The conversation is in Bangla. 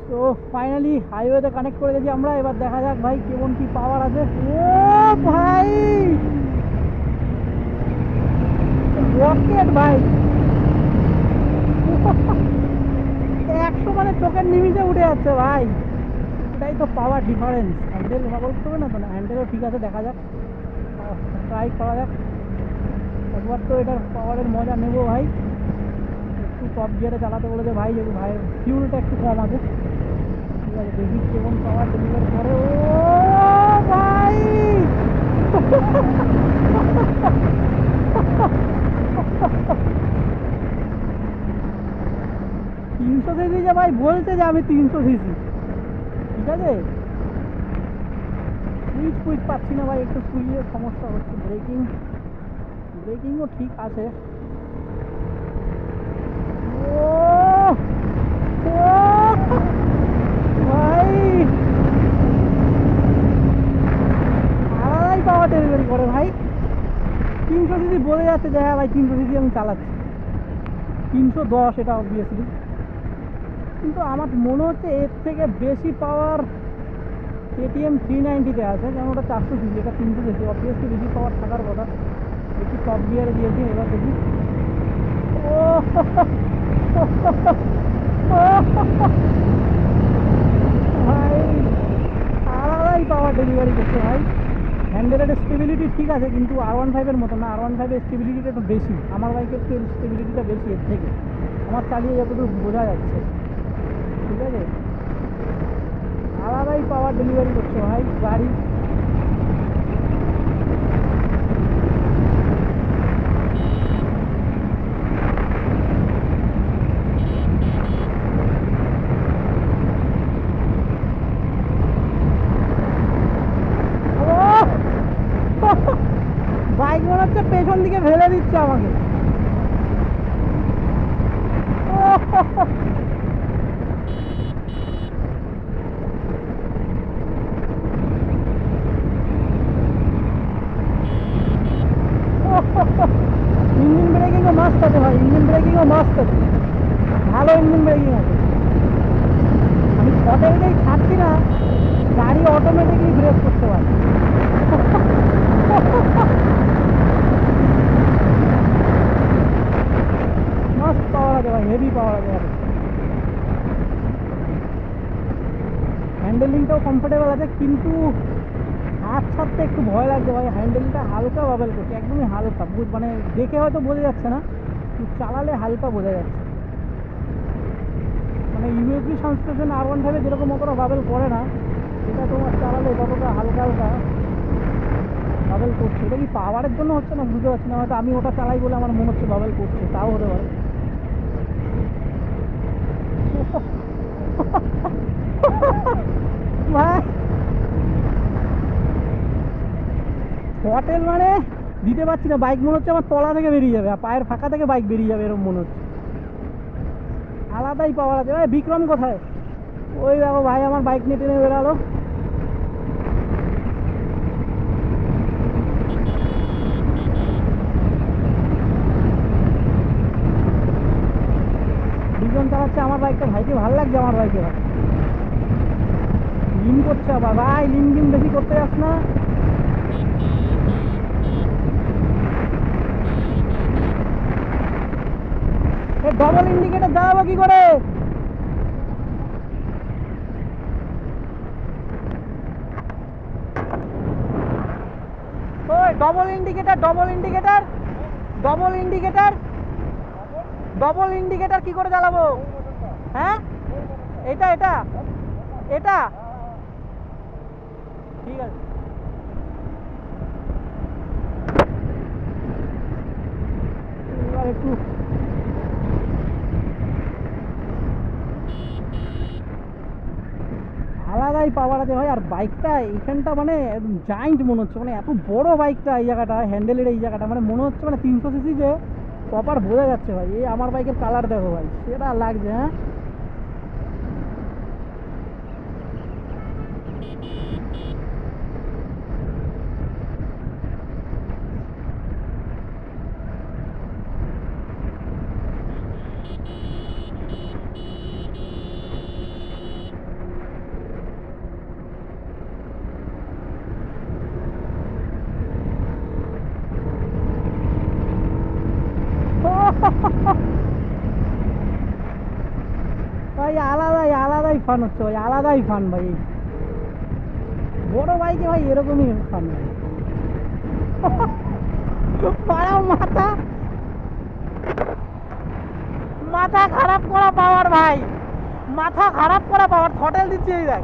তো ফাইনালি হাইওয়েতে কানেক্ট করে গেছি আমরা। এবার দেখা যাক ভাই কেমন কি পাওয়ার আছে। ও ভাই রকেট ভাই 100 মানে চোখের নিমিষে উঠে যাচ্ছে ভাই। এটাই তো পাওয়ার ডিফারেন্স। হ্যান্ডেল ব্যবহার করতে হবে না তো, না হ্যান্ডেলও ঠিক আছে, দেখা যাক, ট্রাই করা যাক একবার। তো এটার পাওয়ারের মজা নেবো ভাই। একটু টপ গিয়ারে চালাতে বলেছে ভাই, যেহেতু ভাইয়ের ফিউলটা একটু কম আছে। ঠিক আছে, দেখি কেমন পাওয়ার ডেলিভারি করে। ও ভাই 300 সিসি যে ভাই বলছে যে আমি 300 সিসি। ঠিক আছে, সুইচ পাচ্ছি না ভাই, একটু সুইচের সমস্যা হচ্ছে। ব্রেকিংও ঠিক আছে। ও ভাই আলাদাই পাওয়ার ডেলিভারি করে ভাই। 300 সিসি বলে যাচ্ছে যে হ্যাঁ ভাই 300 সিসি আমি চালাচ্ছি, 310 এটা অবভিয়াসলি। কিন্তু আমার মনে হচ্ছে এর থেকে বেশি পাওয়ার KTM 390-তে আছে, যেমন ওটা 400 সিসি, এটা 300 সিসি, অবভিয়াসলি বেশি পাওয়ার থাকার কথা। একটু টপ গিয়ারে দিয়েছি, এবার দেখি। ও ভাই আলাদাই পাওয়ার ডেলিভারি করছে ভাই। হ্যান্ডেলের স্টেবিলিটি ঠিক আছে, কিন্তু R15-এর মতো না। R15-এর স্টেবিলিটিটা একটু বেশি, আমার বাইকের একটু স্টেবিলিটিটা বেশি এর থেকে, আমার চালিয়ে যতদূর বোঝা যাচ্ছে। ঠিক আছে, আলাদাই পাওয়ার ডেলিভারি করছে ভাই গাড়ি। বাইক মনে হচ্ছে পেছন দিকে ফেলে দিচ্ছে আমাকে। ইঞ্জিন ব্রেকিংও মাস্ট আছে ভাই, ইঞ্জিন ব্রেকিংও মাস্ট আছে, ভালো ইঞ্জিন ব্রেকিং আছে। আমি থ্রটেলটাই ছাড়ছি না, গাড়ি অটোমেটিকলি ব্রেক করতে পারে। মাস্ট পাওয়ার আছে ভাই, হেভি পাওয়ার আছে গাড়ি। হ্যান্ডেলিংটাও কমফোর্টেবল আছে, কিন্তু হাত ছাড়তে একটু ভয় লাগছে ভাই। হ্যান্ডেলটা হালকা বাবেল করছে, একদমই হালকা, মানে দেখে হয়তো বোঝা যাচ্ছে না, কিন্তু চালালে হালকা বোঝা যাচ্ছে। মানে USB সাসপেনশন R15 যেরকম অতটা বাবেল করে না, এটা তোমার চালালে ততটা হালকা হালকা বাবেল করছে। এটা কি পাওয়ারের জন্য হচ্ছে না বুঝতে পারছি না, হয়তো আমি ওটা চালাই বলে আমার মনে হচ্ছে বাবেল করছে, তাও হতে পারে। ভাই হোটেল মানে দিতে পারছি না, বাইক মনে হচ্ছে আমার তলা থেকে বেরিয়ে যাবে, পায়ের ফাঁকা থেকে বাইক বেরিয়ে যাবে, এরকম মনে হচ্ছে। আলাদাই পাওয়ার আছে ভাই। বিক্রম কোথায়? ওই দেখো ভাই আমার বাইক নিয়ে টেনে বেরালো। দুজন চালাচ্ছে আমার বাইকটা, ভাইকে ভালো লাগছে আমার বাইকে। ভাই লিন করছে আবার ভাই, লিন বেশি করতে যাস না। ডবল ইন্ডিকেটর দাঁড়াবো কি করে? ওই ডবল ইন্ডিকেটর কি করে চালাবো? হ্যাঁ এটা এটা এটা ঠিক আছে। এবার একটু আলাদাই পাওয়ার আছে ভাই। আর বাইকটা এইখানটা মানে জায়েন্ট মনে হচ্ছে, মানে এত বড় বাইকটা, এই জায়গাটা হ্যান্ডেলের এই জায়গাটা মানে মনে হচ্ছে মানে 300 সিসি যে প্রপার বোঝা যাচ্ছে ভাই। এই আমার বাইকের কালার দেখো ভাই, সেটা লাগছে। হ্যাঁ ভাই আলাদাই আলাদাই ফান হচ্ছে ভাই, আলাদাই ফান ভাই। বড় বাইকে ভাই এরকমই ফান ভাই। পাড়াও মাথা, মাথা খারাপ করা পাওয়ার ভাই, মাথা খারাপ করা পাওয়ার, থটেল দিচ্ছে এই দেখ।